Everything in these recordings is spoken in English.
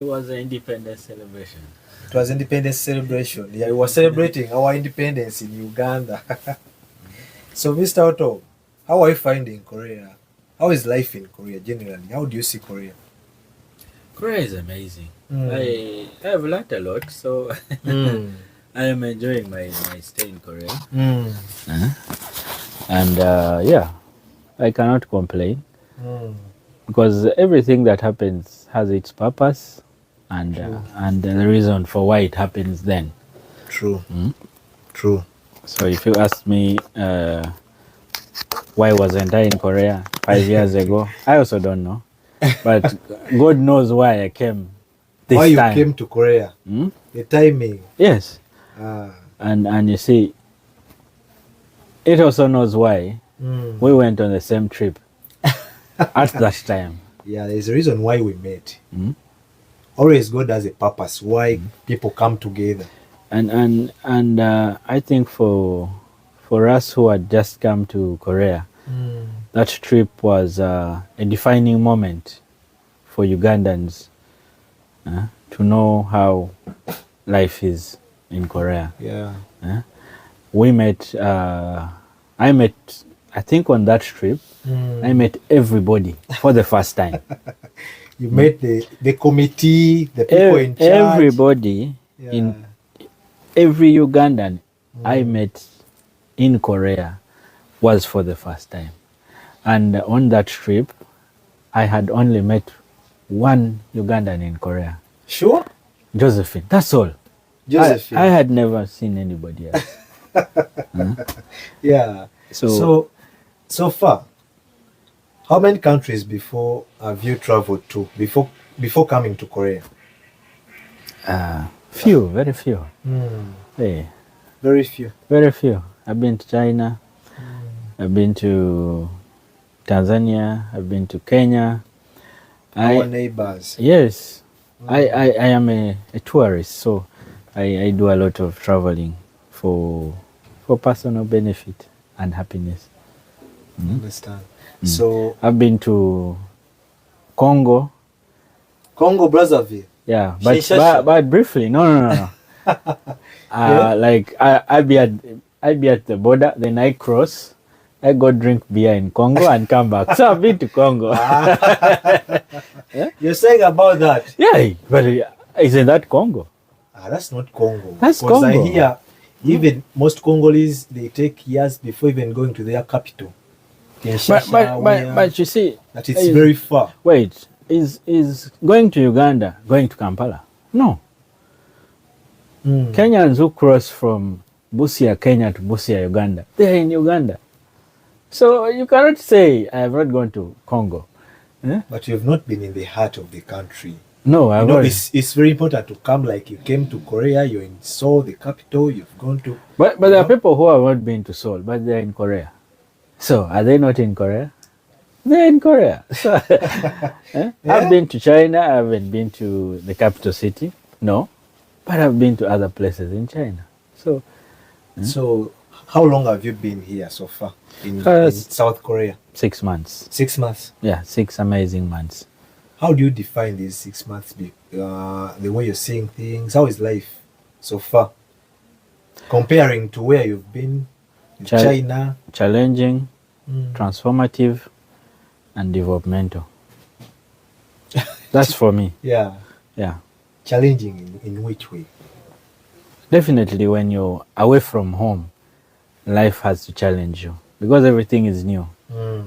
It was an independence celebration. It was independence celebration. Yeah, we were celebrating our independence in Uganda. So, Mr. Otto, how are you finding Korea? How is life in Korea generally? How do you see Korea? Korea is amazing. Mm. I've learned a lot, so Mm. I am enjoying my stay in Korea. Mm. And yeah, I cannot complain Mm. because everything that happens has its purpose True. and the reason for why it happens then. True. True. So if you ask me why wasn't I in Korea 5 years ago, I also don't know. But God knows why I came Why this you time. came to Korea? Hmm? The timing. Yes. Ah. And you see, it also knows why Mm. we went on the same trip at that time. Yeah, there's a reason why we met. Hmm? Always God has a purpose why people come together. And I think for us who had just come to Korea, that trip was a defining moment for Ugandans to know how life is in Korea. Yeah. We met, I think on that trip, I met everybody for the first time. You met the committee, the people in charge. Everybody, in every Ugandan I met in Korea was for the first time. And on that trip, I had only met one Ugandan in Korea. Sure. Josephine. That's all. Josephine. I had never seen anybody else. Yeah. So far, how many countries before have you traveled to before coming to Korea? Few, very few. Hey, Very few. very few. I've been to China. I've been to Tanzania. I've been to Kenya. Our neighbors. Yes. I am a tourist, so I do a lot of traveling for personal benefit and happiness. Understand. So I've been to Congo. Congo Brazzaville. Yeah, Kinshasa. but briefly, no. Like I be at the border, then I cross. I go drink beer in Congo and come back. So I've been to Congo. You're saying about that? Yeah, but isn't that Congo? That's not Congo. That's Because I Congo. hear even most Congolese, they take years before even going to their capital. Kinshasa, But you see, that it's very far. Wait, is going to Uganda going to Kampala? No. Kenyans who cross from Busia, Kenya to Busia, Uganda, they are in Uganda. So you cannot say I have not gone to Congo. But you have not been in the heart of the country. No, I've not. It's very important to come, like you came to Korea, you're in Seoul, the capital, you've gone to... But there are people who have not been to Seoul, but they're in Korea. So are they not in Korea? They're in Korea. So, I've been to China. I haven't been to the capital city. No. But I've been to other places in China. So how long have you been here so far in South Korea? 6 months. 6 months. Yeah, 6 amazing months. How do you define these 6 months? The way you're seeing things, how is life so far? Comparing to where you've been in China. Challenging, transformative, and developmental. That's for me. Yeah. Yeah. Challenging in which way? Definitely when you're away from home, life has to challenge you because everything is new.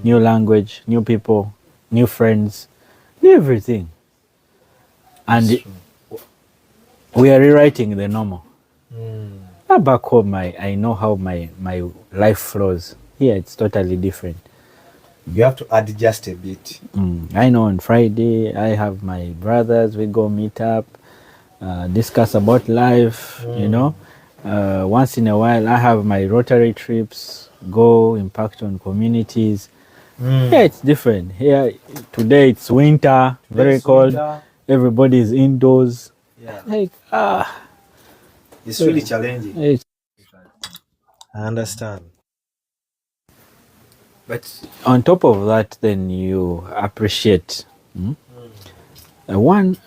New language, new people, new friends, new everything. And we are rewriting the normal. Back home, I know how my life flows. Here, it's totally different. You have to adjust a bit. I know on Friday, I have my brothers, we go meet up, discuss about life, you know. Once in a while, I have my ROTARY trips, go impact on communities. Yeah, it's different. Here, today it's winter, very cold. Winter. Everybody is indoors. Yeah. Like, it's really challenging. I understand. But on top of that, then you appreciate one,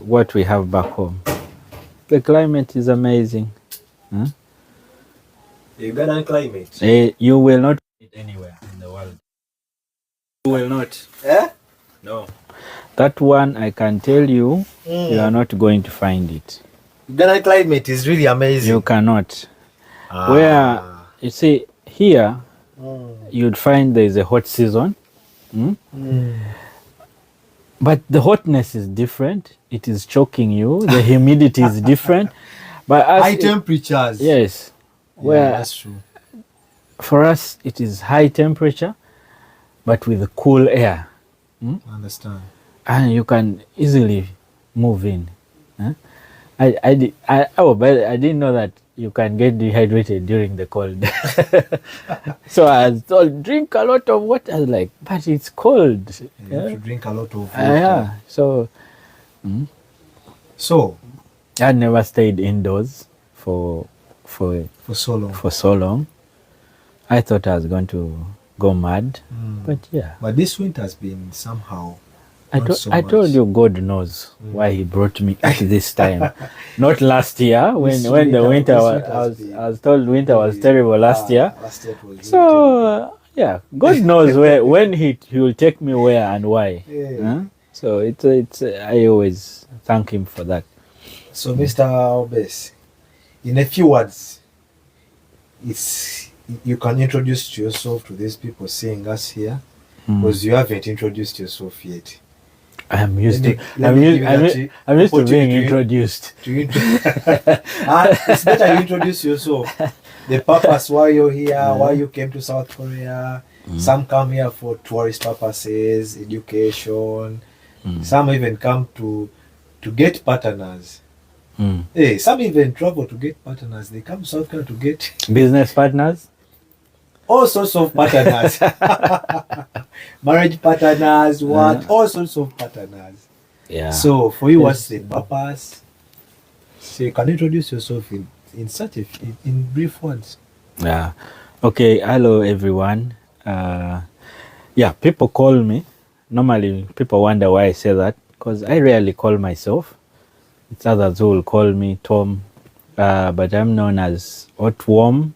what we have back home. The climate is amazing. Huh? The Ugandan climate. You will not find it anywhere in the world. You will not. Eh? No. That one I can tell you, you are not going to find it. Ugandan climate is really amazing. You cannot. Where, you see, here, you'd find there is a hot season. But the hotness is different. It is choking you. The humidity is different. But high temperatures. Yes. Yeah, that's true. For us, it is high temperature, but with cool air. I understand. And you can easily move in. Huh? I didn't know that you can get dehydrated during the cold. So I was told, drink a lot of water. I was like, but it's cold. You have to drink a lot of water. Yeah. So I never stayed indoors for so long. For so long. I thought I was going to go mad. But yeah. But this winter has been somehow. I told you God knows why He brought me at this time. Not last year when the winter I was told winter was terrible last year. Last year it was so yeah, God knows when He will take me where and why. Yeah. Huh? So it's I always thank Him for that. So Mr. Obes, in a few words, you can introduce yourself to these people seeing us here, because you haven't introduced yourself yet. I'm used to being introduced. It's better you introduce yourself. The purpose why you're here, why you came to South Korea. Some come here for tourist purposes, education. Some even come to get partners. Hey, some even travel to get partners. They come to South Korea to get business partners. All sorts of partners. Marriage partners, all sorts of partners. Yeah. So for you, what's the purpose? So you can introduce yourself in brief words. Yeah. Okay. Hello, everyone. Yeah, people call me. Normally, people wonder why I say that, because I rarely call myself. It's others who will call me Tom, but I'm known as OTWOM,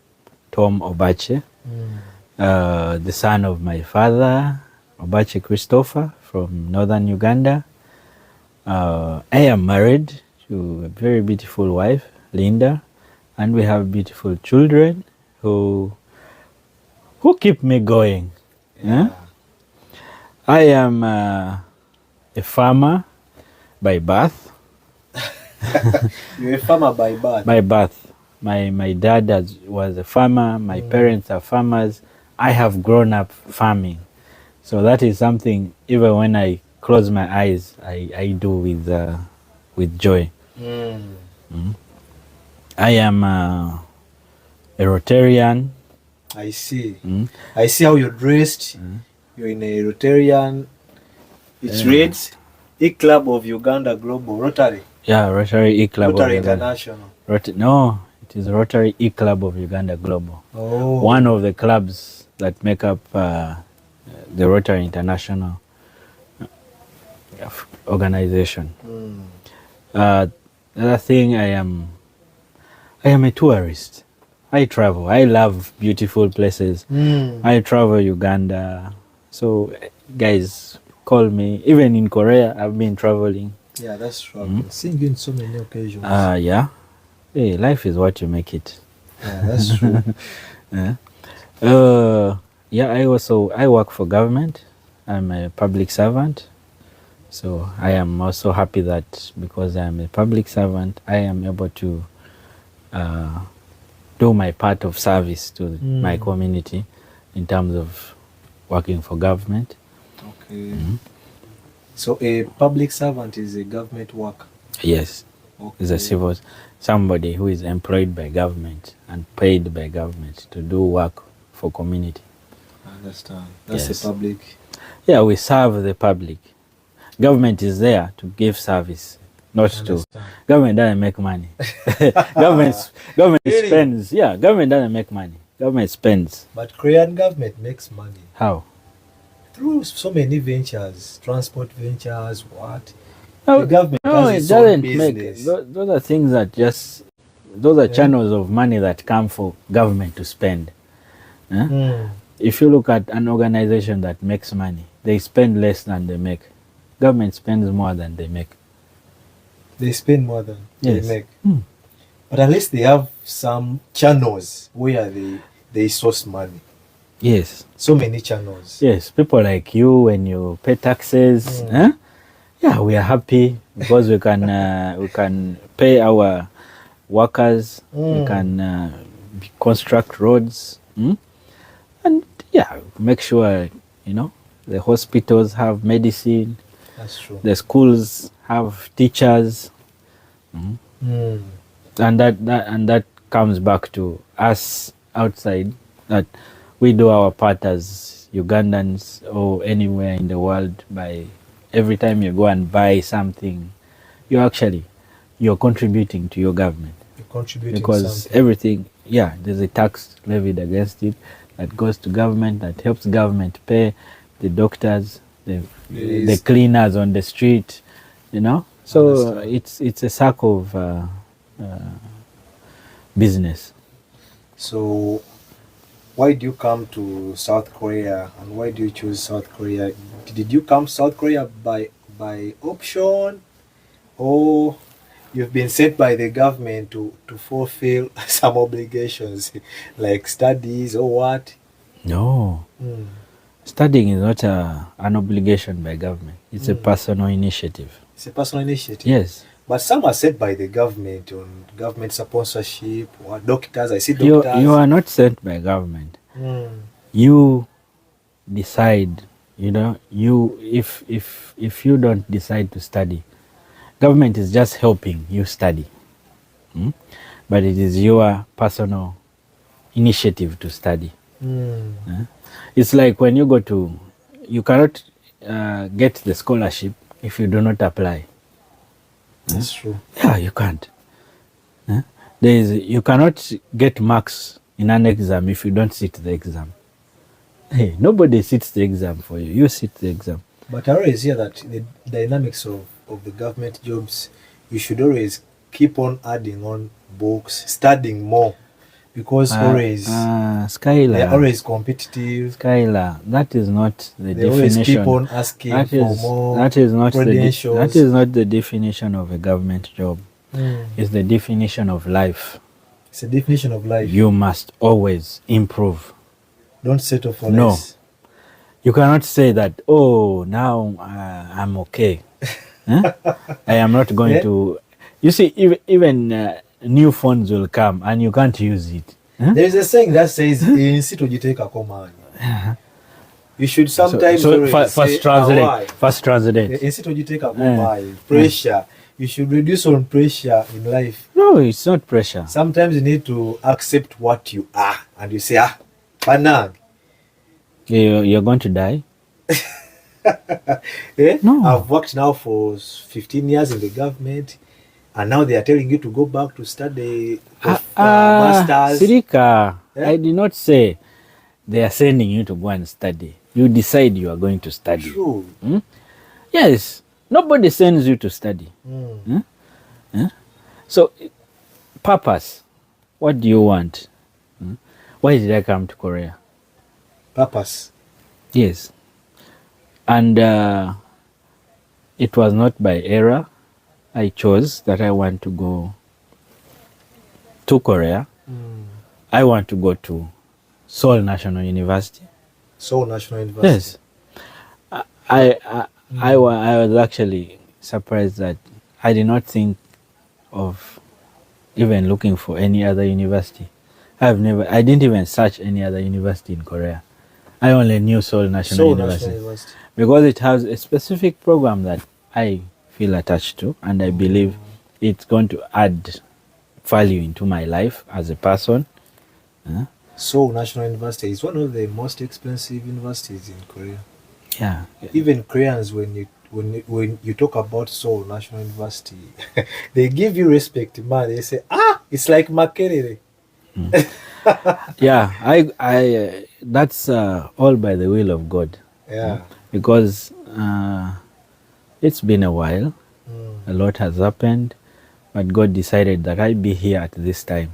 Tom Obache. The son of my father, Obache Christopher, from northern Uganda. I am married to a very beautiful wife, Linda, and we have beautiful children who keep me going. Yeah. I am a farmer by birth. You're a farmer by birth? By birth. My dad was a farmer. My parents are farmers. I have grown up farming. So that is something, even when I close my eyes, I do with joy. I am a Rotarian. I see. I see how you're dressed. You're in a Rotarian. It reads E-Club of Uganda Global, Rotary. Yeah, Rotary E-Club Rotary of International. No, it is Rotary E-Club of Uganda Global. Oh. One of the clubs that make up the Rotary International organization. The other thing, I am a tourist. I travel. I love beautiful places. I travel Uganda. So guys call me. Even in Korea, I've been traveling. Yeah, that's true. I've been seeing you in so many occasions. Yeah. Hey, life is what you make it. Yeah, that's true. Yeah, I work for government. I'm a public servant. So I am also happy that because I am a public servant, I am able to do my part of service to my community in terms of working for government. Okay. So a public servant is a government worker? Yes. Okay. Is a civil, somebody who is employed by government and paid by government to do work for community. I understand. That's Yes. a public. Yeah, we serve the public. Government is there to give service, not to. Government doesn't make money. government Really? spends. Yeah, government doesn't make money. Government spends. But Korean government makes money How? through so many ventures, transport ventures, what? No, The government no, has it its own doesn't make. business. Those are things that just. Those are channels of money that come for government to spend. If you look at an organization that makes money, they spend less than they make. Government spends more than they make. They spend more than Yes. they make. But at least they have some channels where they source money. Yes. So many channels. Yes. People like you, when you pay taxes, yeah, we are happy because we can pay our workers, we can construct roads, and yeah, make sure the hospitals have medicine. That's true. The schools have teachers, and that comes back to us outside, that we do our part as Ugandans or anywhere in the world. By every time you go and buy something, you're contributing to your government. You're contributing because something. everything, there's a tax levied against it that goes to government, that helps government pay the doctors, the cleaners on the street, So it's a circle of business. So why do you come to South Korea, and why do you choose South Korea? Did you come to South Korea by option, or you've been sent by the government to fulfill some obligations like studies or what? No. Studying is not an obligation by government. It's a personal initiative. It's a personal initiative. Yes. But some are sent by the government on government sponsorship, or doctors. I see doctors. You are not sent by government. You decide. If you don't decide to study, government is just helping you study. But it is your personal initiative to study. It's like when you you cannot get the scholarship if you do not apply. That's true. Yeah, you can't. You cannot get marks in an exam if you don't sit the exam. Hey, nobody sits the exam for you. You sit the exam. But I always hear that the dynamics of the government jobs, you should always keep on adding on books, studying more, because Skylar, they're always competitive. Skylar, that is not the they definition. Always keep on asking for more credentials. That is not the definition of a government job. It's the definition of life. It's a definition of life. You must always improve. Don't settle for No. less. You cannot say that, now I'm okay. I am not going to... You see, even new phones will come and you can't use it. There is a saying that says, "Insitujiteka komanya." You should sometimes first translate. Insitujiteka komanya. Pressure. You should reduce on pressure in life. No, it's not pressure. Sometimes you need to accept what you are, and you say, Panag. You're going to die? No. I've worked now for 15 years in the government, and now they are telling you to go back to study masters. Sirika, I did not say they are sending you to go and study. You decide you are going to study. True. Yes. Nobody sends you to study. So, purpose. What do you want? Why did I come to Korea? Purpose. Yes. And it was not by error. I chose that I want to go to Korea. I want to go to Seoul National University. Seoul National University. Yes. I was actually surprised that I did not think of even looking for any other university. I didn't even search any other university in Korea. I only knew Seoul National University because it has a specific program that I feel attached to, and I believe it's going to add value into my life as a person. Seoul National University is one of the most expensive universities in Korea. Yeah. Even Koreans, when you talk about Seoul National University, they give you respect, man. They say, it's like Makerere. Yeah, I that's all by the will of God. Yeah. Because it's been a while. A lot has happened, but God decided that I be here at this time.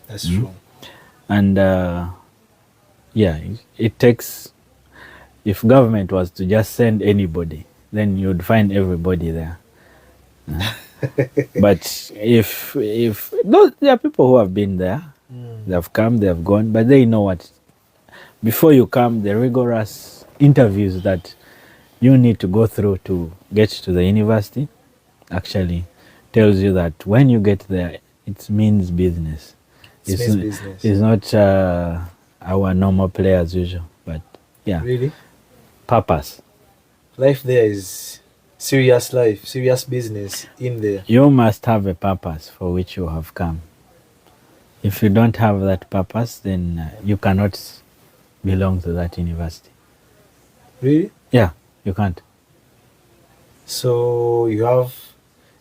That's true. And yeah, it takes, if government was to just send anybody, then you'd find everybody there. But if no, there are people who have been there, they have come, they have gone, but they know what, before you come, the rigorous interviews that you need to go through to get to the university actually tells you that when you get there, it means business. Business. It's not our normal play as usual, but yeah, Really? purpose. Life there is serious life, serious business in there. You must have a purpose for which you have come. If you don't have that purpose, then you cannot belong to that university. Really? Yeah, you can't. So you have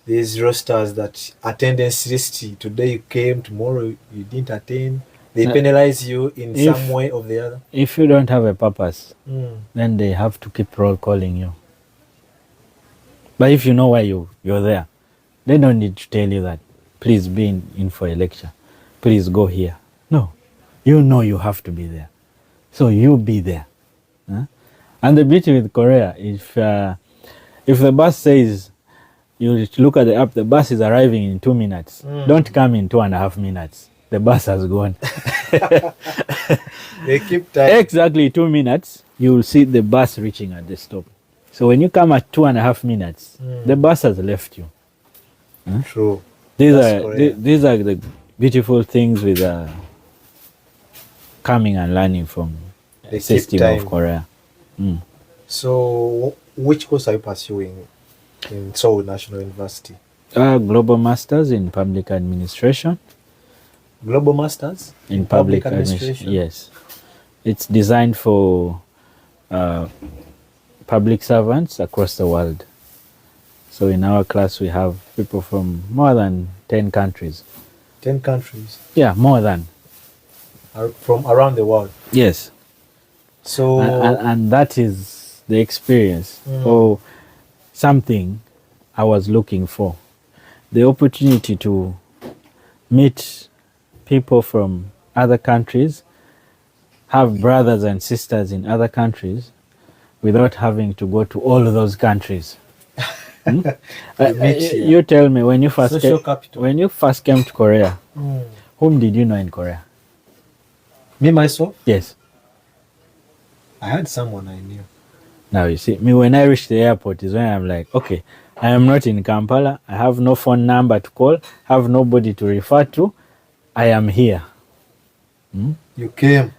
these rosters that attendance list. Today you came, tomorrow you didn't attend. They penalize you in some way or the other. If you don't have a purpose, then they have to keep roll calling you. But if you know why you're there, they don't need to tell you that, please be in for a lecture. Please go here. No. You know you have to be there. So you be there. Huh? And the beauty with Korea, if the bus says, you look at the app, the bus is arriving in 2 minutes. Don't come in 2.5 minutes. The bus has gone. They keep time. Exactly 2 minutes, you will see the bus reaching at the stop. So when you come at 2.5 minutes, the bus has left you. Huh? True. These are the beautiful things with coming and learning from the system of Korea. So which course are you pursuing in Seoul National University? Global Masters in Public Administration. Global Masters in Public Administration? Yes. It's designed for public servants across the world. So in our class we have people from more than 10 countries. 10 countries? Yeah, more than. From around the world? Yes. So and that is the experience or something I was looking for. The opportunity to meet people from other countries, have brothers and sisters in other countries without having to go to all of those countries. You tell me, when you first came to Korea, whom did you know in Korea? Me, myself? Yes. I had someone I knew. Now you see, me when I reach the airport is when I'm like, okay, I am not in Kampala, I have no phone number to call, have nobody to refer to, I am here. You came?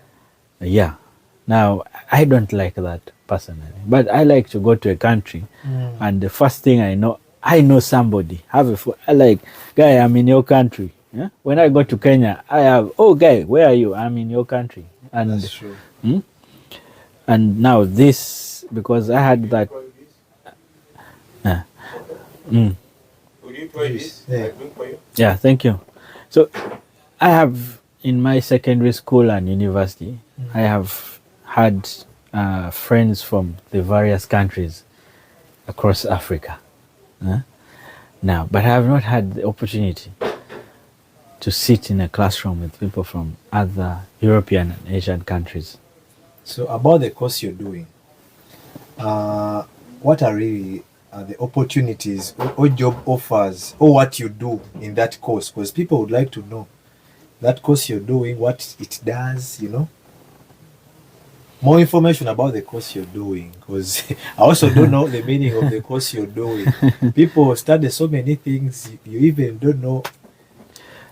Yeah. Now, I don't like that personally, but I like to go to a country and the first thing I know somebody, I like, guy, I'm in your country. Yeah? When I go to Kenya, I have, oh, guy, where are you? I'm in your country. And, that's true. And now this, because I had that. Would you try this? Yeah, thank you. So I have, in my secondary school and university, I have had friends from the various countries across Africa. Now, but I have not had the opportunity to sit in a classroom with people from other European and Asian countries. So about the course you're doing, what are really the opportunities or job offers or what you do in that course? Because people would like to know that course you're doing, what it does, More information about the course you're doing, because I also don't know the meaning of the course you're doing. People study so many things, you even don't know.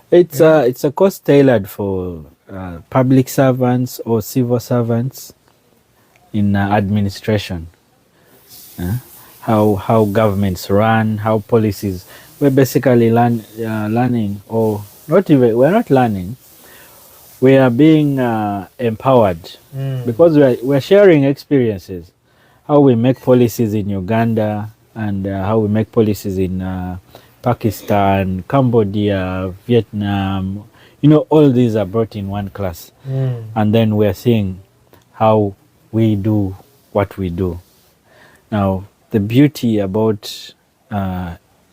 It's a course tailored for public servants or civil servants in administration. How governments run, how policies. We're basically learning, or not even. We're not learning. We are being empowered because we're sharing experiences. How we make policies in Uganda and how we make policies in Pakistan, Cambodia, Vietnam. All these are brought in one class. And then we're seeing how we do what we do. Now, the beauty about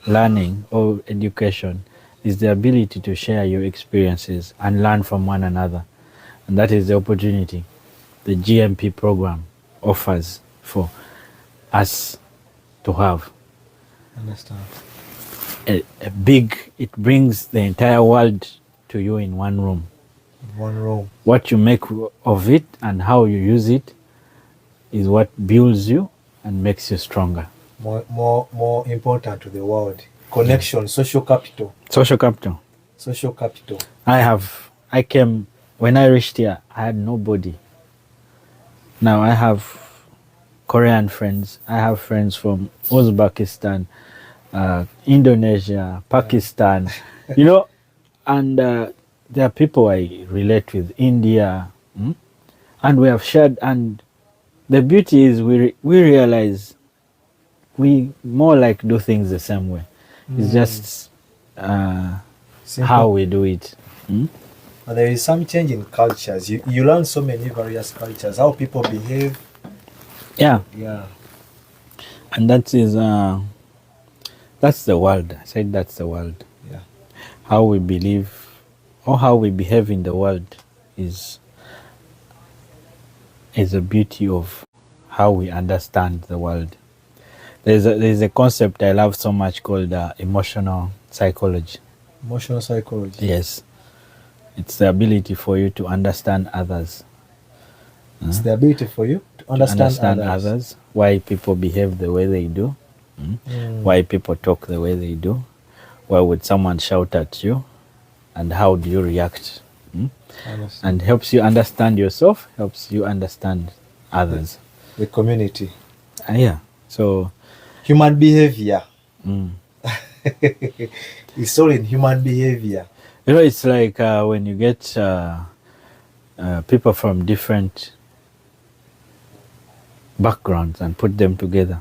learning or education is the ability to share your experiences and learn from one another. And that is the opportunity the GMP program offers for us to have. Understand. It brings the entire world to you in one room. One room. What you make of it and how you use it is what builds you and makes you stronger. More important to the world. Connection, social capital. Social capital. Social capital. I came, when I reached here, I had nobody. Now I have Korean friends. I have friends from Uzbekistan, Indonesia, Pakistan, you know, and there are people I relate with, India, and we have shared, and the beauty is we realize we more like do things the same way. It's just how we do it. But there is some change in cultures. You learn so many various cultures, how people behave. Yeah. Yeah. And that is that's the world. I said that's the world. Yeah. How we believe or how we behave in the world is a beauty of how we understand the world. There's a concept I love so much called emotional psychology. Emotional psychology. Yes. It's the ability for you to understand others. It's the ability for you to understand others. Why people behave the way they do. Why people talk the way they do. Why would someone shout at you? And how do you react? And helps you understand yourself, helps you understand others. The community. Yeah. So human behavior. It's all in human behavior. You know, it's like when you get people from different backgrounds and put them together,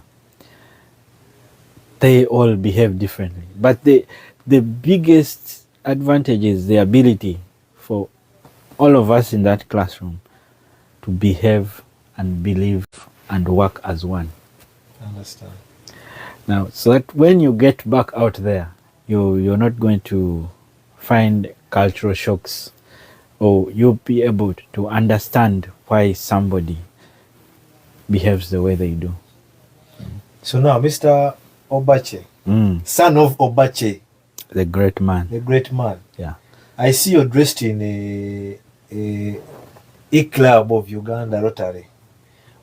they all behave differently. But the biggest advantage is the ability for all of us in that classroom to behave and believe and work as one. I understand. Now, so that when you get back out there, you're not going to find cultural shocks, or you'll be able to understand why somebody behaves the way they do. So now, Mr. Obache, son of Obache, the great man. The great man. Yeah. I see you're dressed in a club of Uganda Rotary.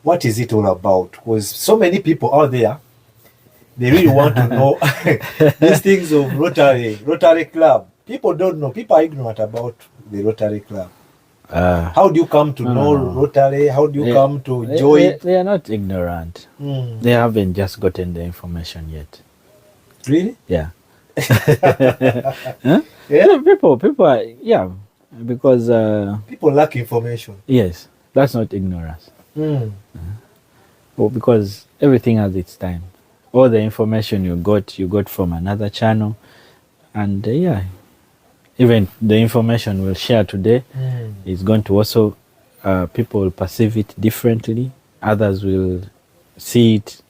What is it all about? Because so many people out there, they really want to know these things of Rotary Club. People don't know. People are ignorant about the Rotary Club. How do you come to know Rotary? How do you come to join? They are not ignorant. They haven't just gotten the information yet. Really? Yeah. Huh? Yeah. People are, because people lack information. Yes, that's not ignorance. Well, because everything has its time. All the information you got from another channel, and even the information we'll share today is going to also people will perceive it differently. Others will see it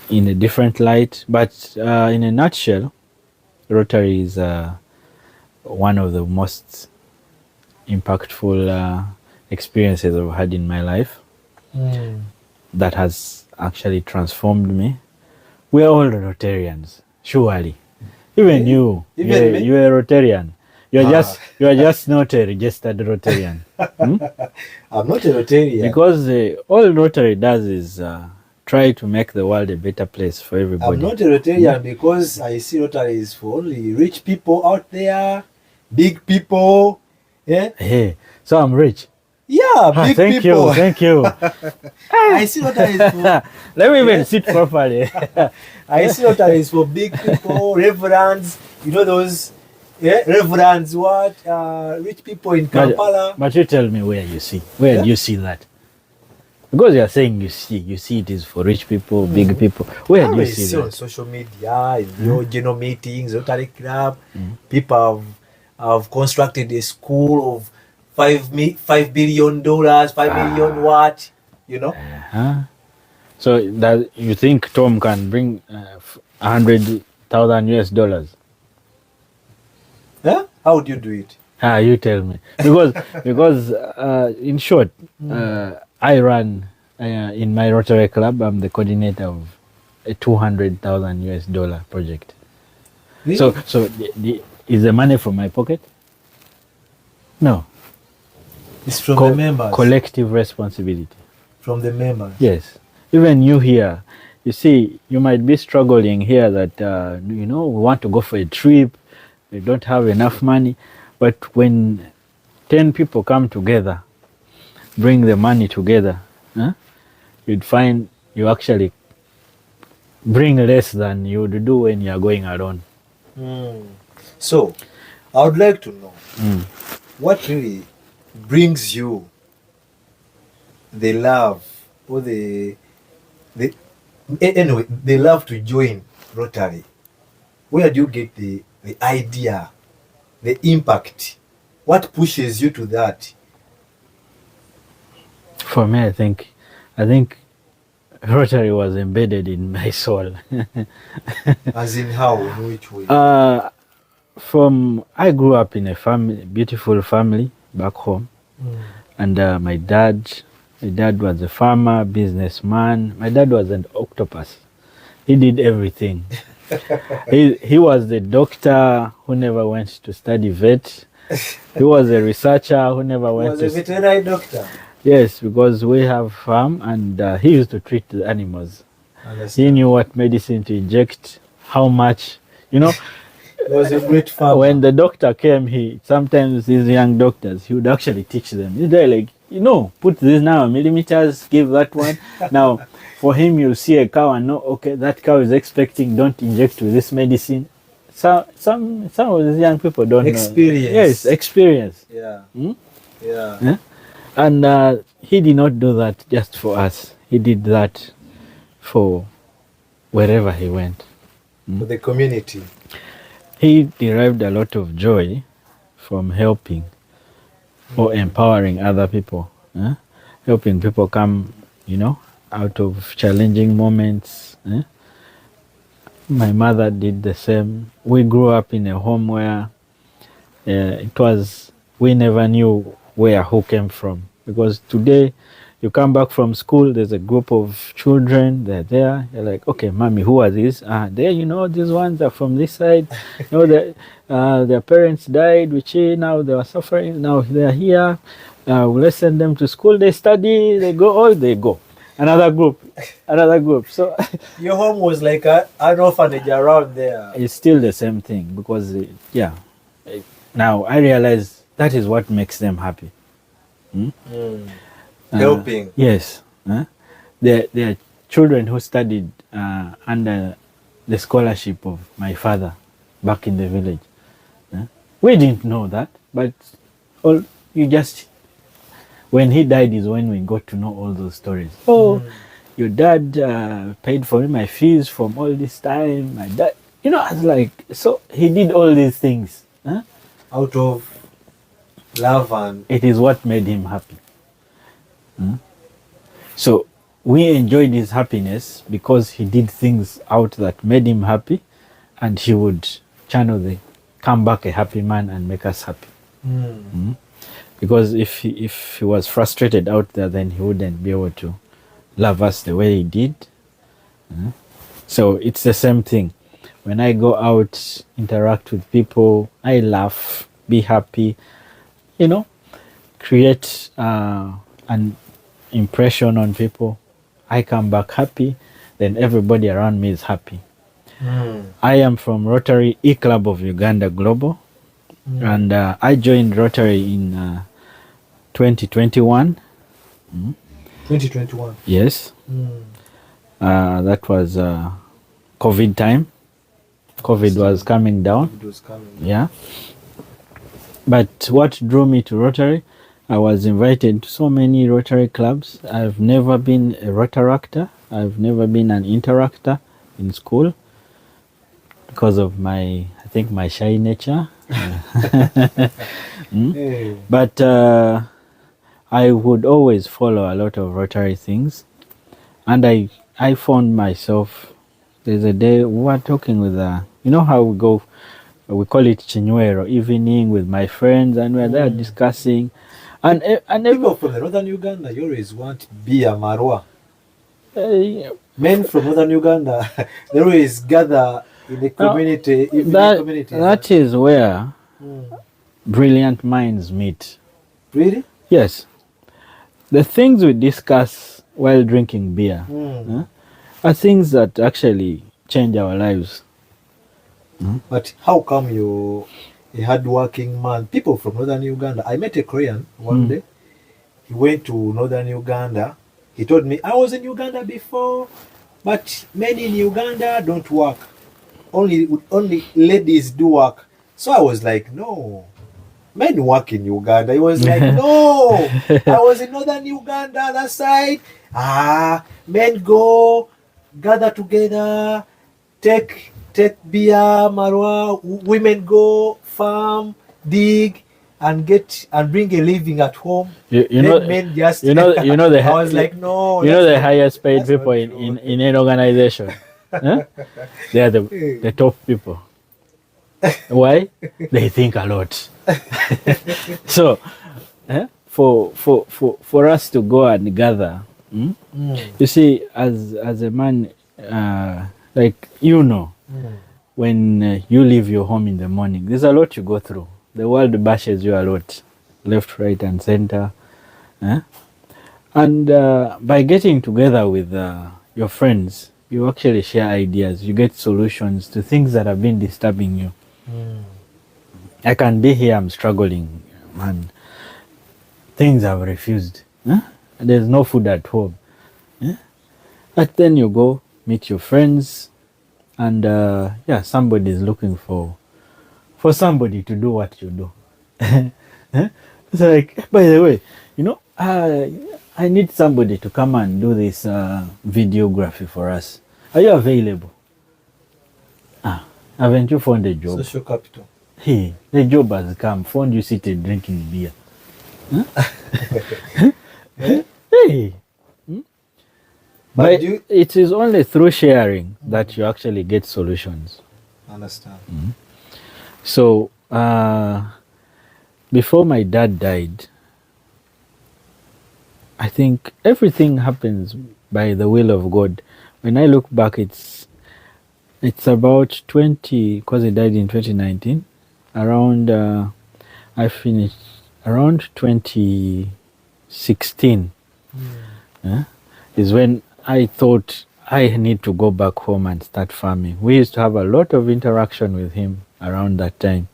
in a different light. But in a nutshell, Rotary is one of the most impactful experiences I've had in my life. That has actually transformed me. We are all Rotarians, surely. Even you, you're a Rotarian. You are just not a registered Rotarian. I'm not a Rotarian. Because all Rotary does is try to make the world a better place for everybody. I'm not a Rotarian because I see Rotary is for only rich people out there, big people. Yeah. Hey, so I'm rich. Yeah, big people. Thank you. I see Rotary is for... Let me even sit properly. I see Rotary is for big people, reverends, you know those reverends, rich people in Kampala. But you tell me where you see. Where do you see that? Because you are saying you see it is for rich people, big people. Where do you see that? On social media, in your general meetings, Rotary Club, people have constructed a school of $5 billion, 5 million what, you know. So that you think Tom can bring 100,000 US dollars. Huh? How would you do it? You tell me. Because in short, I run in my Rotary Club. I'm the coordinator of a 200,000 US dollar project. Really? So is the money from my pocket? No. It's from the members. Collective responsibility. From the members. Yes. Even you here, you see, you might be struggling here that, we want to go for a trip. We don't have enough money. But when 10 people come together, bring the money together, you'd find you actually bring less than you would do when you're going alone. So, I would like to know what really brings you the love or the love to join Rotary. Where do you get the idea, the impact? What pushes you to that? For me, I think Rotary was embedded in my soul. As in how? In which way? I grew up in a beautiful family back home, and my dad was a farmer, businessman. My dad was an octopus. He did everything. He was the doctor who never went to study vet. He was a researcher who never went to... He was a veterinary doctor. Yes, because we have farm, and he used to treat the animals. Understand. He knew what medicine to inject, how much, He was a great farmer. When the doctor came, sometimes these young doctors, he would actually teach them. He's there like, put this now millimeters, give that one. Now, for him, you see a cow and know, okay, that cow is expecting, don't inject with this medicine. So, some of these young people don't know. Yes, experience. Yeah. Yeah. And he did not do that just for us. He did that for wherever he went. For the community. He derived a lot of joy from helping or empowering other people. Helping people come, out of challenging moments. My mother did the same. We grew up in a home where we never knew who came from. Because today, you come back from school, there's a group of children, they're there. You're like, okay, mommy, who are these? These ones are from this side. Their parents died, now they were suffering, now they're here. Let's send them to school, they study, they go. Another group. So your home was like an orphanage around there. It's still the same thing because, now I realize that is what makes them happy. Helping. Yes. There are children who studied under the scholarship of my father back in the village. We didn't know that, but when he died is when we got to know all those stories. Your dad paid for my fees from all this time. My dad, I was like, so he did all these things. Out of love, and it is what made him happy. So we enjoyed his happiness because he did things out that made him happy, and he would come back a happy man and make us happy. Because if he was frustrated out there, then he wouldn't be able to love us the way he did. So it's the same thing. When I go out, interact with people, I laugh, be happy, create an impression on people. I come back happy, then everybody around me is happy. I am from Rotary E-Club of Uganda Global, and I joined Rotary in 2021. 2021? Yes. That was COVID time. COVID was coming down. It was coming down. Yeah. But what drew me to Rotary, I was invited to so many Rotary clubs. I've never been a Rotaractor. I've never been an interactor in school because of my shy nature. But I would always follow a lot of Rotary things. And I found myself There's a day we were talking with you know how we go, we call it Chinwero evening with my friends, and we're there discussing, and People from the northern Uganda, you always want beer, marwa. uh, Men from northern Uganda, they always gather in the community. that is where brilliant minds meet. Really? Yes, the things we discuss while drinking beer are things that actually change our lives. But how come you a hard-working man? People from northern Uganda. I met a Korean one day. He went to northern Uganda. He told me, I was in Uganda before, but men in Uganda don't work. Only ladies do work. So I was like, no, men work in Uganda. He was like, no, I was in northern Uganda, that side. Men go, gather together, take beer, marwa. Women go farm, dig, and bring a living at home. Men just the I was like, no. the highest paid people in an organization. Huh? They are the top people. Why? They think a lot. So, for us to go and gather, you see, as a man, like when you leave your home in the morning, there's a lot you go through. The world bashes you a lot, left, right, and center. And by getting together with your friends, you actually share ideas. You get solutions to things that have been disturbing you. I can be here, I'm struggling, man. Things have refused. There's no food at home. But then you go meet your friends, and somebody is looking for somebody to do what you do. It's like, by the way, I need somebody to come and do this videography for us. Are you available? Haven't you found a job? Social capital. Hey, the job has come. Found you seated drinking beer. Hey. But it is only through sharing that you actually get solutions. Understand. So, before my dad died, I think everything happens by the will of God. When I look back, it's about because he died in 2019. Around, I finished around 2016. Is when I thought I need to go back home and start farming. We used to have a lot of interaction with him around that time.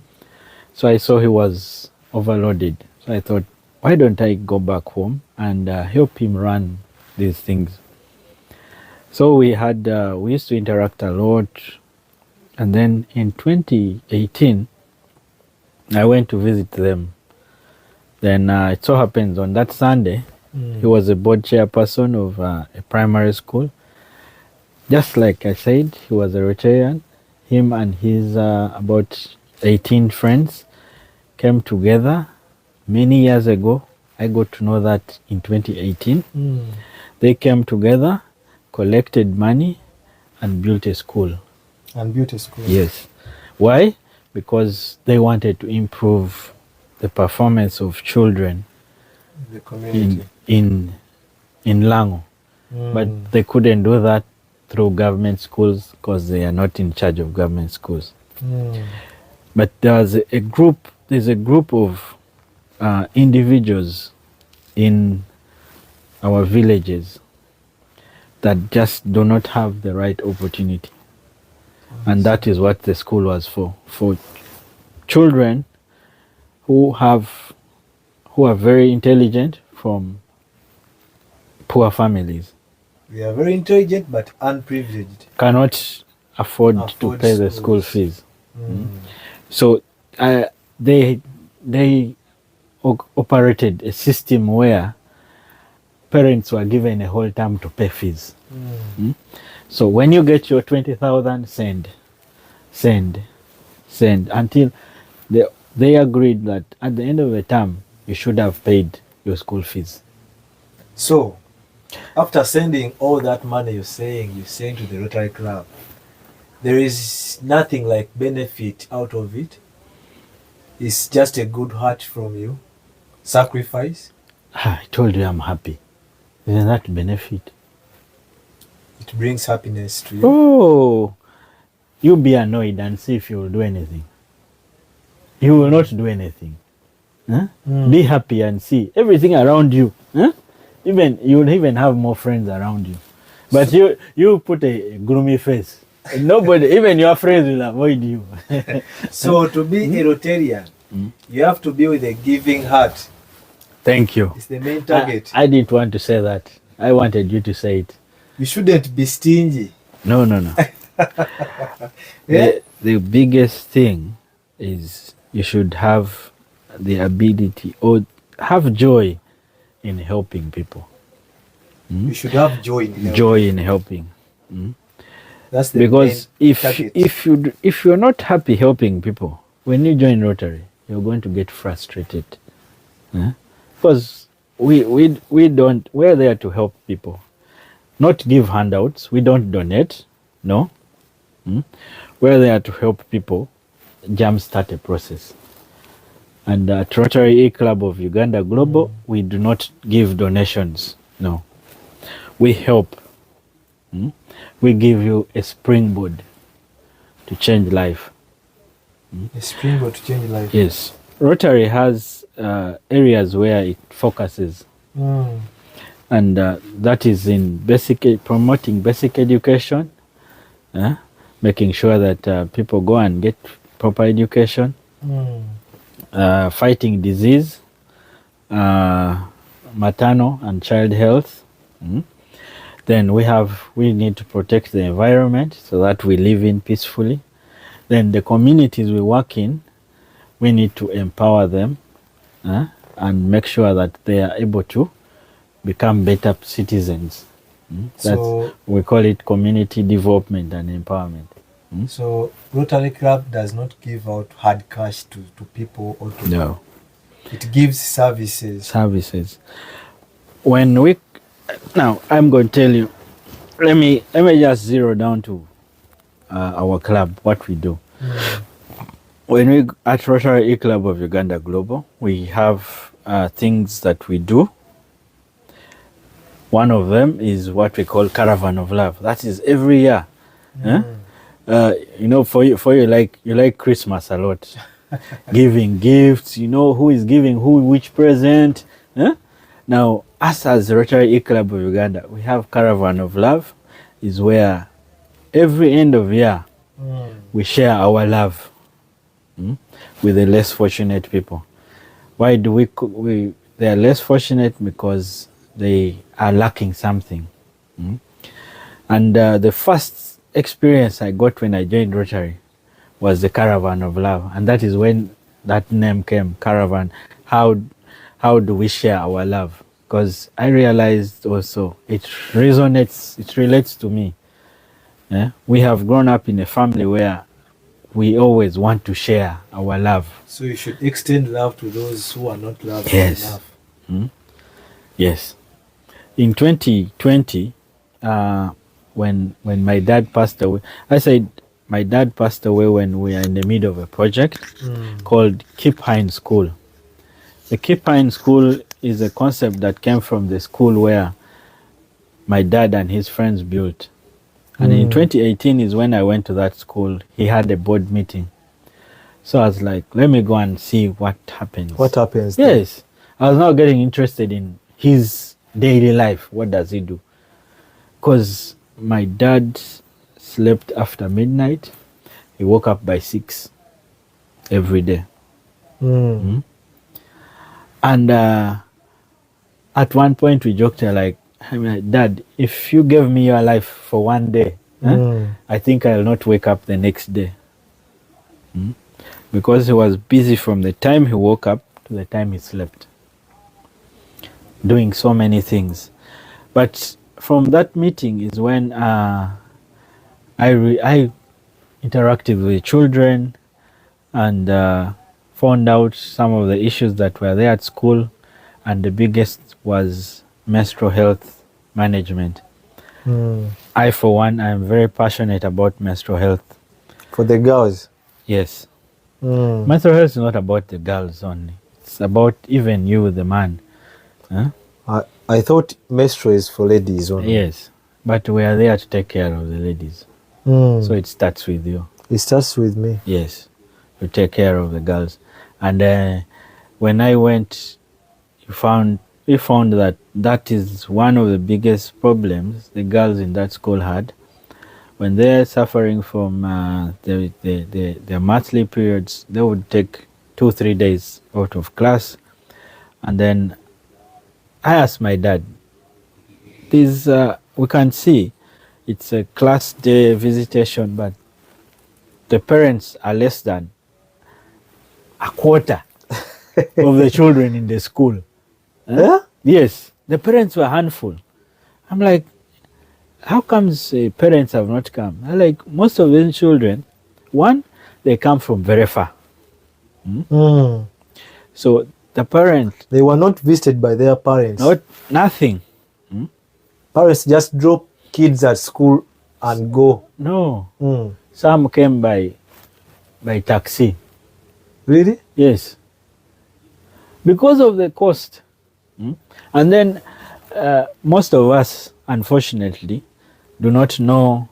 So I saw he was overloaded. So I thought, why don't I go back home and help him run these things? So we used to interact a lot. And then in 2018, I went to visit them. Then it so happens on that Sunday, he was a board chairperson of a primary school. Just like I said, he was a Rotarian. Him and his about 18 friends came together many years ago. I got to know that in 2018. They came together, collected money, and built a school. Yes. Why? Because they wanted to improve the performance of children the community in Lango. But they couldn't do that through government schools because they are not in charge of government schools. But there's a group of individuals in our villages that just do not have the right opportunity. And that is what the school was for children who are very intelligent from poor families. They are very intelligent but unprivileged. Cannot afford to pay the school fees. So they operated a system where parents were given a whole term to pay fees. So when you get your 20,000, send until they agreed that at the end of the term you should have paid your school fees. So after sending all that money you send to the Rotary Club, there is nothing like benefit out of it. It's just a good heart from you. Sacrifice. I told you I'm happy. Isn't that benefit? It brings happiness to you. Oh, you be annoyed and see if you will do anything. You will not do anything. Huh? Be happy and see everything around you. Huh? Even you will even have more friends around you. But you put a gloomy face. Nobody, even your friends will avoid you. So to be a Rotarian, you have to be with a giving heart. Thank you. It's the main target. I didn't want to say that. I wanted you to say it. You shouldn't be stingy. No. Yeah? The biggest thing is you should have the ability or have joy in helping people. You should have joy in helping. Joy in helping. That's the Because main target. if you're not happy helping people, when you join Rotary, you're going to get frustrated. Because we're there to help people, not give handouts. We don't donate. No. We're there to help people jumpstart a process. And at Rotary E Club of Uganda Global, we do not give donations. No. We help. We give you a springboard to change life. A springboard to change life. Yes. Rotary has areas where it focuses. And that is in promoting basic education, making sure that people go and get proper education, fighting disease, maternal and child health. Then we need to protect the environment so that we live in peacefully. Then the communities we work in, we need to empower them and make sure that they are able to become better citizens. So we call it community development and empowerment. So Rotary Club does not give out hard cash to people or to No. It gives services. Now I'm going to tell you, let me just zero down to our club, what we do. When we at Rotary E Club of Uganda Global, we have things that we do. One of them is what we call Caravan of Love. That is every year. For you like Christmas a lot. Giving gifts, who is giving who which present. Now, us as Rotary E Club of Uganda, we have Caravan of Love, is where every end of year we share our love with the less fortunate people. Why do they are less fortunate? Because they are lacking something. And the first experience I got when I joined Rotary was the Caravan of Love. And that is when that name came, Caravan. How do we share our love? Because I realized also it relates to me. We have grown up in a family where we always want to share our love. So you should extend love to those who are not loved enough. Yes. In 2020, when my dad passed away, I said my dad passed away when we are in the middle of a project called Keep Hine School. The Keep Hine School is a concept that came from the school where my dad and his friends built. And in 2018 is when I went to that school. He had a board meeting. So I was like, let me go and see what happens. What happens? Yes. I was now getting interested in his daily life. What does he do? Because my dad slept after midnight. He woke up by 6 every day. And at one point we joked, I'm like, Dad, if you gave me your life for one day, I think I'll not wake up the next day. Because he was busy from the time he woke up to the time he slept, doing so many things. But from that meeting is when I interacted with children and found out some of the issues that were there at school, and the biggest was menstrual health management. I, for one, I am very passionate about menstrual health. For the girls. Yes. Menstrual health is not about the girls only. It's about even you, the man. Huh? I thought menstrual is for ladies only. Yes. But we are there to take care of the ladies. So it starts with you. It starts with me. Yes. To take care of the girls. And when I went, we found that is one of the biggest problems the girls in that school had. When they're suffering from their monthly periods, they would take 2-3 days out of class. And then I asked my dad, we can see it's a class day visitation, but the parents are less than a quarter of the children in the school. Yeah? Yes, the parents were a handful. I'm like, how comes parents have not come? I'm like, most of these children, one, they come from very far. So the parents... They were not visited by their parents. Nothing. Parents just drop kids at school and go. No. Some came by taxi. Really? Yes. Because of the cost. And then most of us, unfortunately, do not know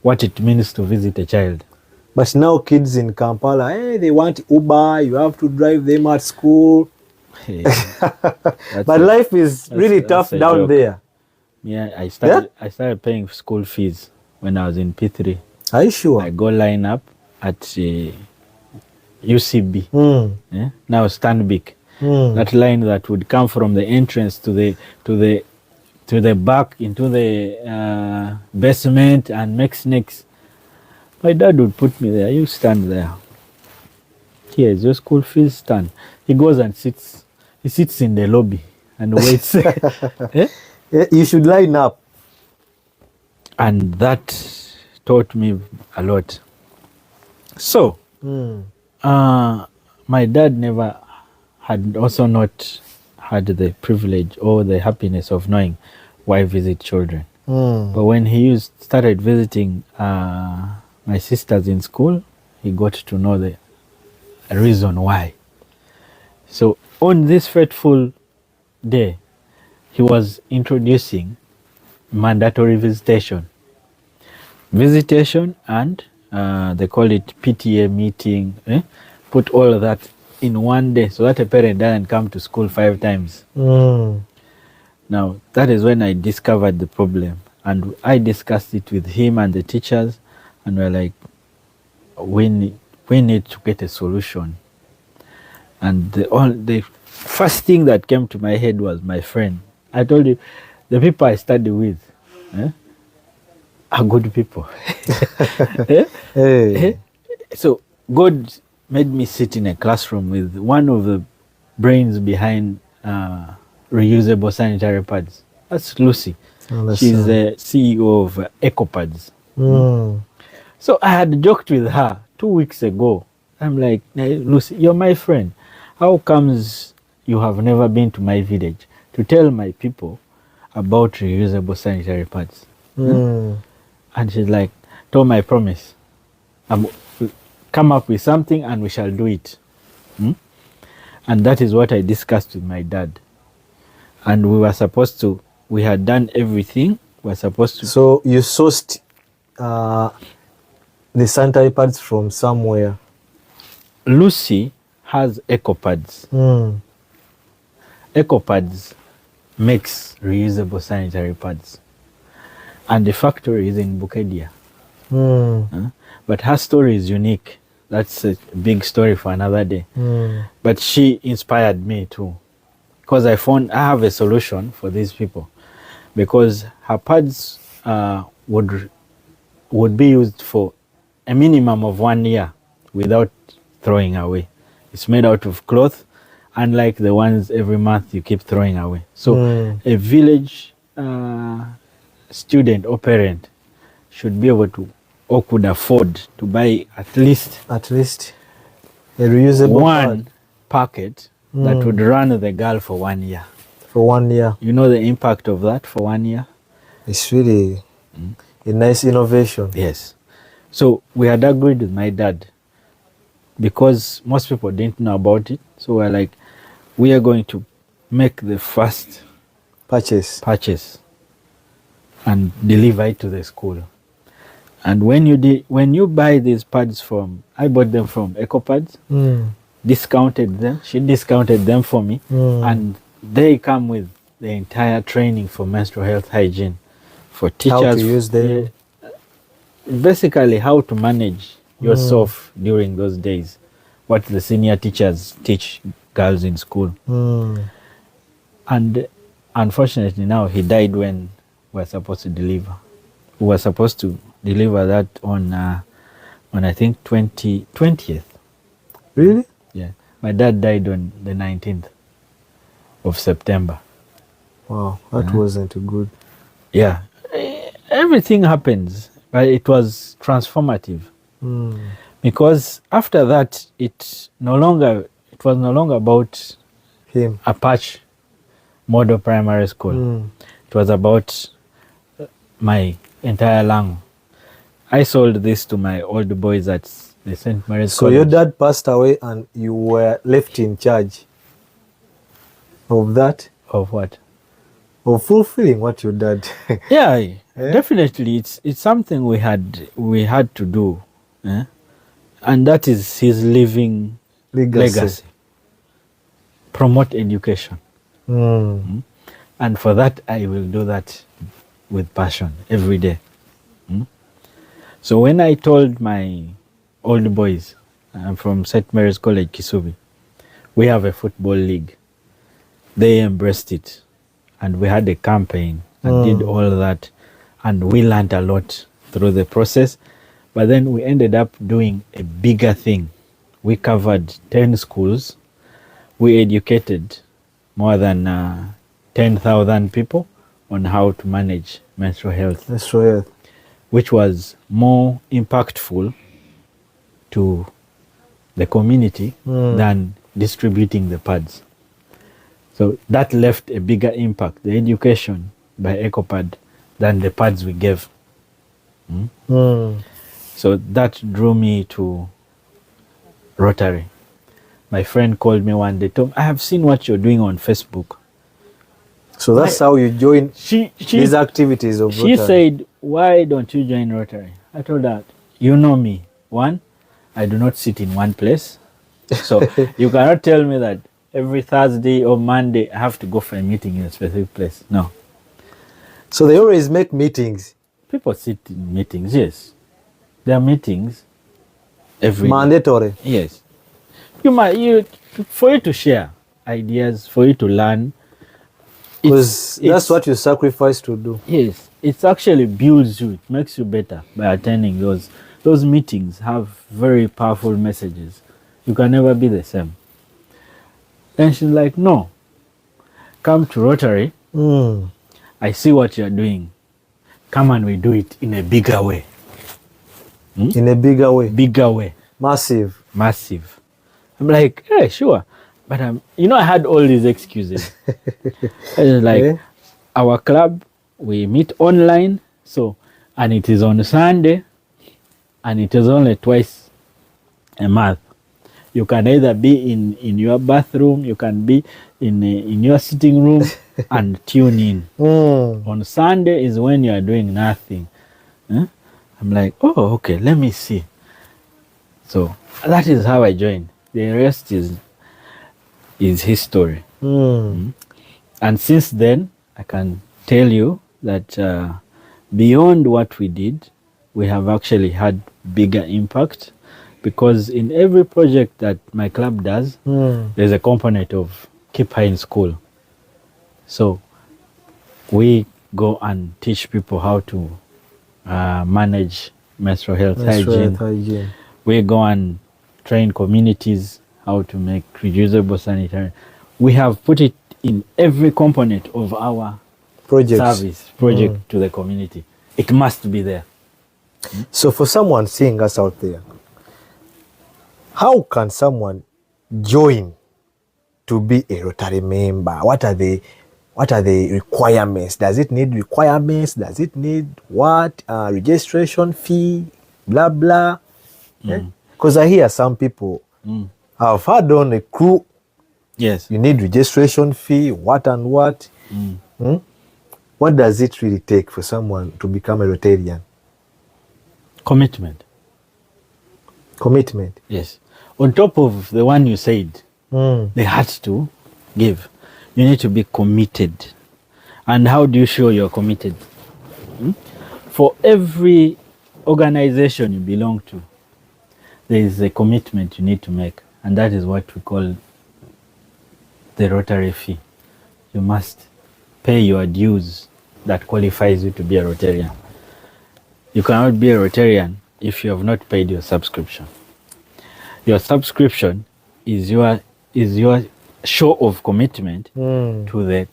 what it means to visit a child. But now kids in Kampala, they want Uber, you have to drive them at school. Hey, but life is really tough down joke. there. Yeah, I started paying school fees when I was in P3. Are you sure? I go line up at UCB. Now Stanbic. That line that would come from the entrance to the back into the basement and make snakes. My dad would put me there. You stand there. Here's your school fees stand. He goes and sits. He sits in the lobby and waits. You should line up. And that taught me a lot. So, my dad never had also not had the privilege or the happiness of knowing why visit children. But when he started visiting my sisters in school, he got to know the reason why. So on this fateful day, he was introducing mandatory visitation. Visitation and they call it PTA meeting. Put all of that in one day so that a parent doesn't come to school 5 times. Now, that is when I discovered the problem. And I discussed it with him and the teachers. And we're like, we need to get a solution. And the first thing that came to my head was my friend. I told you, the people I study with are good people. So God made me sit in a classroom with one of the brains behind reusable sanitary pads. That's Lucy. She's the CEO of EcoPads. So I had joked with her 2 weeks ago. I'm like, hey, Lucy, you're my friend. How comes you have never been to my village to tell my people about reusable sanitary pads? And she's like, Tom, I promise. Come up with something and we shall do it. And that is what I discussed with my dad. And we had done everything. We were supposed to. So you sourced the sanitary pads from somewhere? Lucy has EcoPads. EcoPads makes reusable sanitary pads. And the factory is in Bukedia. But her story is unique. That's a big story for another day. But she inspired me too. Because I have a solution for these people. Because her pads would be used for a minimum of 1 year without throwing away. It's made out of cloth, unlike the ones every month you keep throwing away. So a village student or parent should be able to, or could afford to buy at least a reusable one packet that would run the girl for 1 year. For 1 year. You know the impact of that for 1 year? It's really a nice innovation. Yes. So we had agreed with my dad, because most people didn't know about it. So we're like, we are going to make the first purchase and deliver it to the school. And when you buy these pads I bought them from EcoPads, discounted them. She discounted them for me, and they come with the entire training for menstrual health hygiene, for teachers. How to use them. Basically, how to manage yourself during those days, what the senior teachers teach girls in school. And unfortunately now he died when we were supposed to deliver. We were supposed to deliver that on I think 20th. Really? Yeah. My dad died on the 19th of September. Wow, that wasn't good. Yeah. Everything happens, but it was transformative. Because after that, it was no longer about him. Apache Model Primary School. It was about my entire lung. I sold this to my old boys at the St. Mary's So College. your dad passed away and you were left in charge of that? Of what? Of fulfilling what your dad... Yeah, definitely. It's something we had to do. And that is his living legacy. Promote education. And for that, I will do that with passion every day. So when I told my old boys, I'm from St. Mary's College, Kisubi, we have a football league. They embraced it. And we had a campaign and did all that. And we learned a lot through the process. But then we ended up doing a bigger thing. We covered 10 schools. We educated more than 10,000 people on how to manage menstrual health. Which was more impactful to the community than distributing the pads. So that left a bigger impact, the education by EcoPad, than the pads we gave. So that drew me to Rotary. My friend called me one day, Tom, I have seen what you're doing on Facebook. So that's how you joined these activities of Rotary. She said, why don't you join Rotary? I told her, you know me. One, I do not sit in one place. So you cannot tell me that every Thursday or Monday I have to go for a meeting in a specific place. No. So they always make meetings? People sit in meetings, yes. There are meetings every mandatory? Yes. For you to share ideas, for you to learn. Because that's what you sacrifice to do. Yes. It actually builds you. It makes you better by attending those. Those meetings have very powerful messages. You can never be the same. Then she's like, no, come to Rotary. I see what you're doing. Come and we do it in a bigger way. In a bigger way? Bigger way. Massive. I'm like, yeah, sure. But I had all these excuses. Like, our club, we meet online, and it is on Sunday, and it is only twice a month. You can either be in your bathroom, you can be in your sitting room and tune in. On Sunday is when you are doing nothing. I'm like, oh, okay, let me see. So that is how I joined. The rest is history. And since then, I can tell you that beyond what we did, we have actually had bigger impact, because in every project that my club does, there's a component of keep her in school. So we go and teach people how to manage menstrual health hygiene. We go and train communities how to make reusable sanitary. We have put it in every component of our service project to the community. It must be there. So for someone seeing us out there, how can someone join to be a Rotary member? What are the what are the requirements? Does it need requirements? Does it need what? Registration fee, blah, blah. Because I hear some people have had on a crew. Yes. You need registration fee, what and what. What does it really take for someone to become a Rotarian? Commitment. Commitment. Yes. On top of the one you said, they had to give. You need to be committed. And how do you show you're committed? For every organization you belong to, there is a commitment you need to make. And that is what we call the Rotary fee. You must pay your dues that qualifies you to be a Rotarian. You cannot be a Rotarian if you have not paid your subscription. Your subscription is your show of commitment to the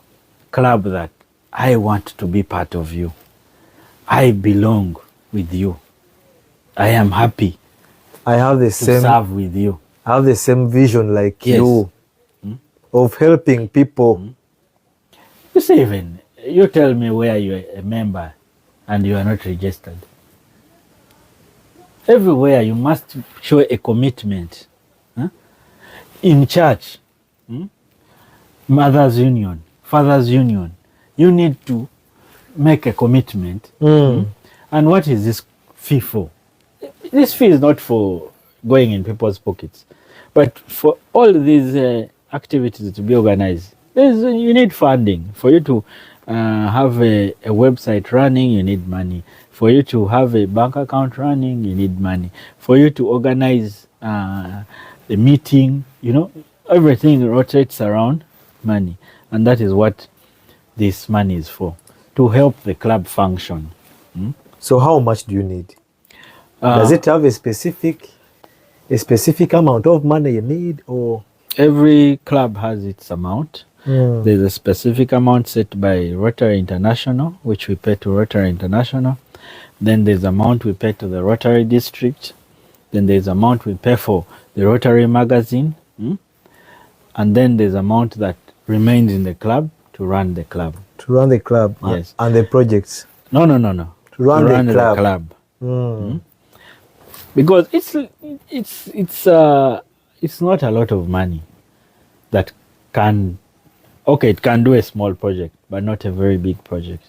club that I want to be part of you. I belong with you. I am happy I have the to serve with you. I have the same vision like Yes. you of helping people. You say even, you tell me where you're a member and you are not registered. Everywhere you must show a commitment. In church, Mother's Union, Father's Union, you need to make a commitment. And what is this fee for? This fee is not for going in people's pockets, but for all these activities to be organized. You need funding. For you to have a website running, you need money. For you to have a bank account running, you need money. For you to organize the meeting, everything rotates around money. And that is what this money is for, to help the club function. So how much do you need? Does it have a specific amount of money you need, or? Every club has its amount. There's a specific amount set by Rotary International, which we pay to Rotary International. Then there's amount we pay to the Rotary District. Then there's amount we pay for the Rotary magazine. And then there's amount that remains in the club to run the club. To run the club? Yes. And the projects? No. To run the club. Because it's not a lot of money that can, it can do a small project, but not a very big project.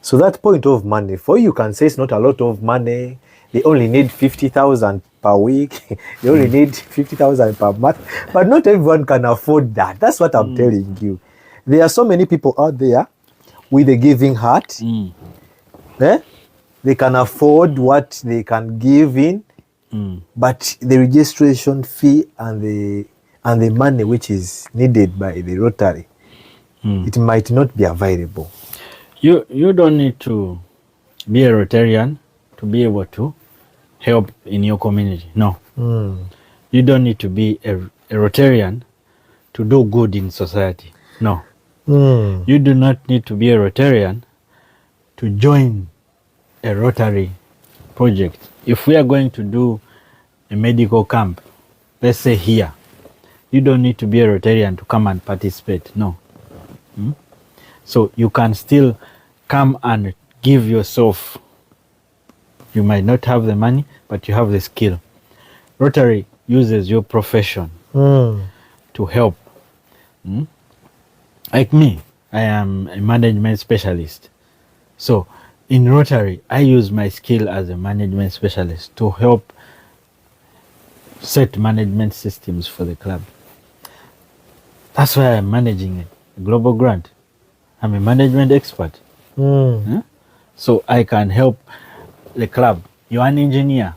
So that point of money, for you can say it's not a lot of money. They only need 50,000 per week. They only need 50,000 per month. But not everyone can afford that. That's what I'm telling you. There are so many people out there with a giving heart. They can afford what they can give in. But the registration fee and the money which is needed by the Rotary, it might not be available. You don't need to be a Rotarian to be able to help in your community. No. You don't need to be a Rotarian to do good in society. No. You do not need to be a Rotarian to join a Rotary project. If we are going to do a medical camp, let's say here, you don't need to be a Rotarian to come and participate. No. So you can still come and give yourself. You might not have the money, but you have the skill. Rotary uses your profession to help. Like me, I am a management specialist. So in Rotary, I use my skill as a management specialist to help set management systems for the club. That's why I'm managing a global grant. I'm a management expert. So I can help the club. You're an engineer.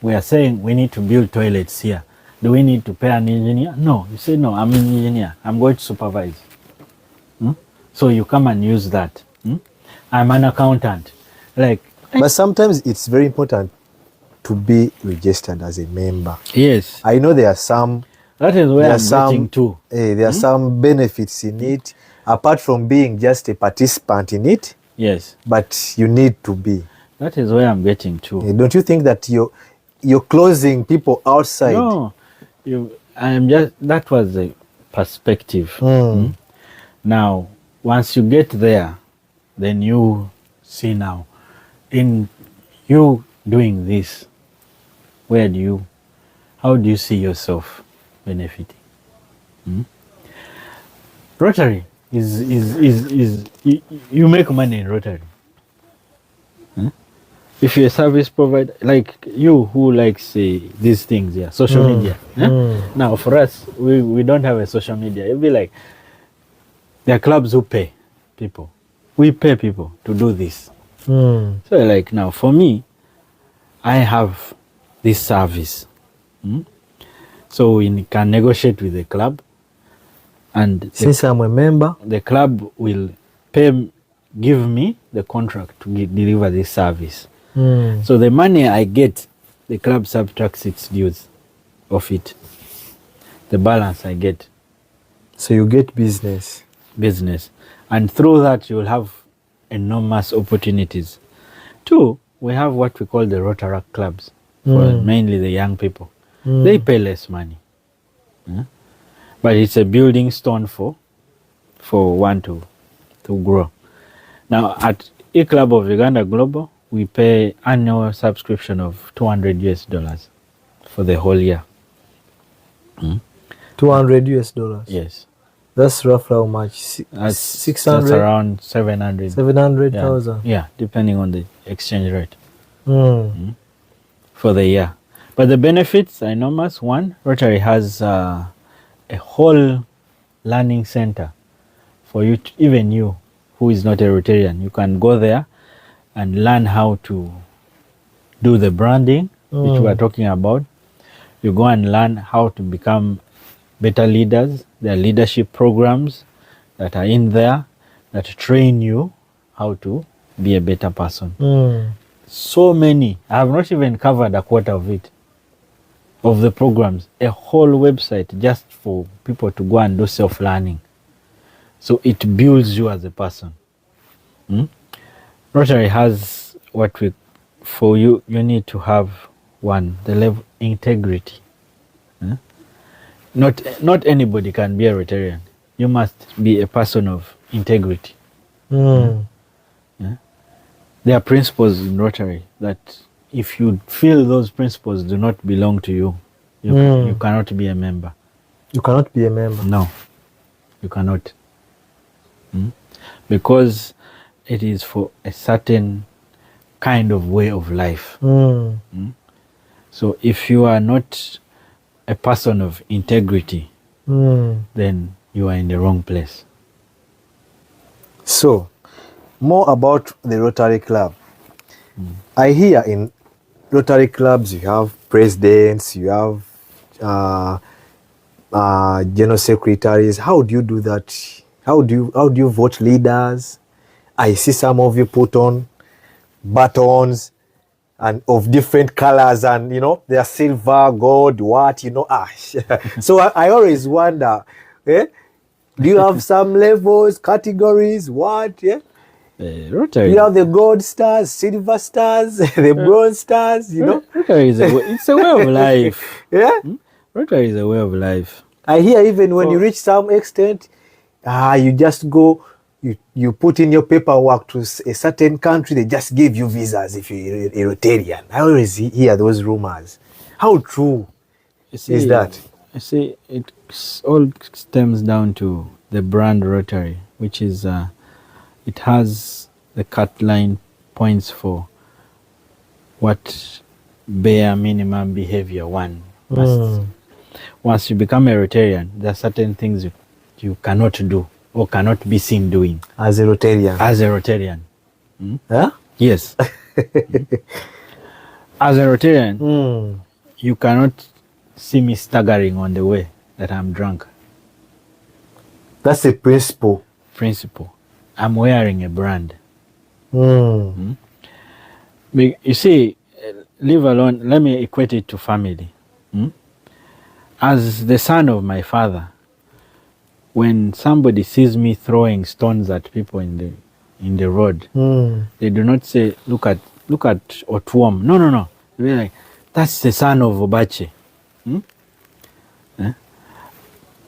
We are saying we need to build toilets here. Do we need to pay an engineer? No. You say, no, I'm an engineer. I'm going to supervise. So you come and use that. I'm an accountant. But sometimes it's very important to be registered as a member. Yes. I know there are some. That is where I'm getting to. There are some benefits in it, apart from being just a participant in it. Yes. But you need to be. That is where I'm getting to. Don't you think that you're closing people outside? No. That was the perspective. Now, once you get there, then you see now, in you doing this, how do you see yourself benefiting? Rotary you make money in Rotary. If you're a service provider, like you who likes these things, social media. Now, for us, we don't have a social media. It'll be like there are clubs who pay people. We pay people to do this. So, like now, for me, I have this service. So we can negotiate with the club, and Since I'm a member, the club will give me the contract to deliver this service. So the money I get, the club subtracts its dues of it. The balance I get. so you get business. And through that, you will have enormous opportunities. 2, we have what we call the Rotary clubs, for mainly the young people. They pay less money. But it's a building stone for one to grow. Now, at E-Club of Uganda Global, we pay annual subscription of $200 for the whole year. $200. Yes. That's roughly how much? That's 600? That's around 700. 700,000. Yeah, depending on the exchange rate for the year. But the benefits are enormous. 1, Rotary has a whole learning center for you, even you who is not a Rotarian. You can go there and learn how to do the branding, which we are talking about. You go and learn how to become better leaders. There are leadership programs that are in there that train you how to be a better person. So many. I have not even covered a quarter of it, of the programs. A whole website just for people to go and do self-learning. So it builds you as a person. Rotary has you need to have 1, the level integrity. Not anybody can be a Rotarian. You must be a person of integrity. There are principles in Rotary that if you feel those principles do not belong to you, you cannot be a member. You cannot be a member. No, you cannot. Because it is for a certain kind of way of life. So if you are not a person of integrity, then you are in the wrong place. So, more about the Rotary Club. I hear in Rotary clubs you have presidents, you have general secretaries. How do you do that? How do you vote leaders? I see some of you put on buttons and of different colors, and they are silver, gold, what, So I always wonder, do you have some levels, categories, what? Rotary. You have the gold stars, silver stars, the bronze stars, Rotary it's a way of life. Yeah? Rotary is a way of life. I hear even when you reach some extent, you just go, you put in your paperwork to a certain country, they just give you visas if you're a Rotarian. I always hear those rumors. How true is that? I see it all stems down to the brand Rotary, which is, it has the cut line points for what bare minimum behavior one must. Once you become a Rotarian, there are certain things you cannot do or cannot be seen doing. As a Rotarian? As a Rotarian. Huh? Yes. As a Rotarian, you cannot see me staggering on the way that I'm drunk. That's a principle. I'm wearing a brand. You see, leave alone, let me equate it to family. As the son of my father, when somebody sees me throwing stones at people in the road, they do not say, look at OTWOM. No. They're like, that's the son of Obache.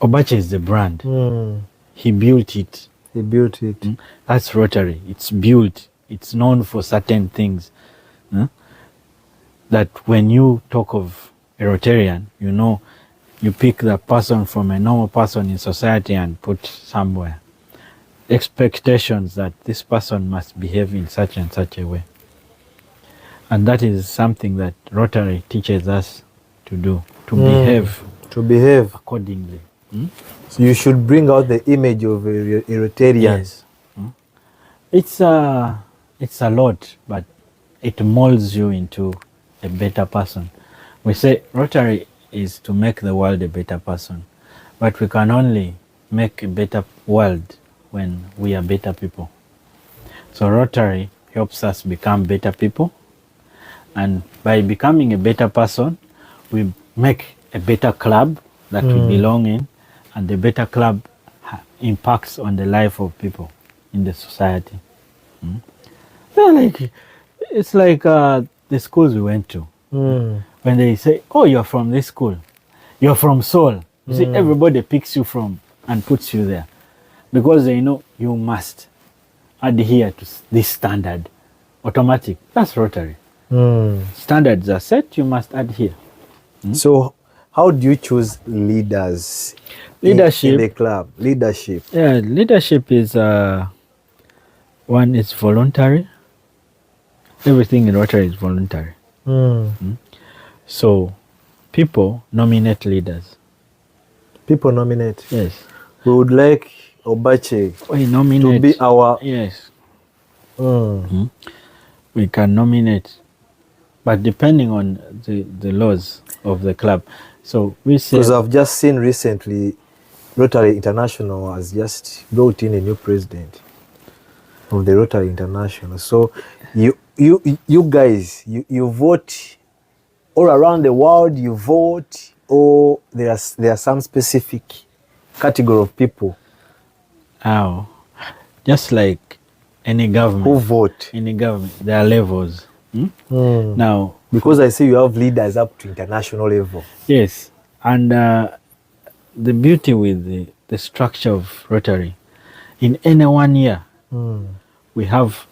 Obache is the brand. he built it. He built it. That's Rotary. It's built. It's known for certain things. That when you talk of a Rotarian, you know, you pick the person from a normal person in society and put somewhere. Expectations that this person must behave in such and such a way. And that is something that Rotary teaches us to do, to behave. To behave accordingly. So you should bring out the image of a Rotarian. Yes. It's a lot, but it molds you into a better person. We say Rotary is to make the world a better person, but we can only make a better world when we are better people. So Rotary helps us become better people, and by becoming a better person, we make a better club that we belong in, and the better club impacts on the life of people in the society. It's like the schools we went to. When they say, oh, you're from this school, you're from Seoul. You see, everybody picks you from and puts you there because they know you must adhere to this standard. Automatic. That's Rotary. Standards are set, you must adhere. So how do you choose leaders Leadership. in the club? Leadership. Yeah, leadership is one is voluntary. Everything in Rotary is voluntary. So people nominate leaders. People nominate. Yes. We would like Obache We nominate to be our. Yes. We can nominate, but depending on the laws of the club. So we say, Because I've just seen recently, Rotary International has just brought in a new president of the Rotary International. So you guys, you vote all around the world. You vote, or there are some specific category of people just like any government. who vote. Any government, there are levels. Now, Because I see you have leaders up to international level. yes, and the beauty with the structure of Rotary, in any 1 year, we have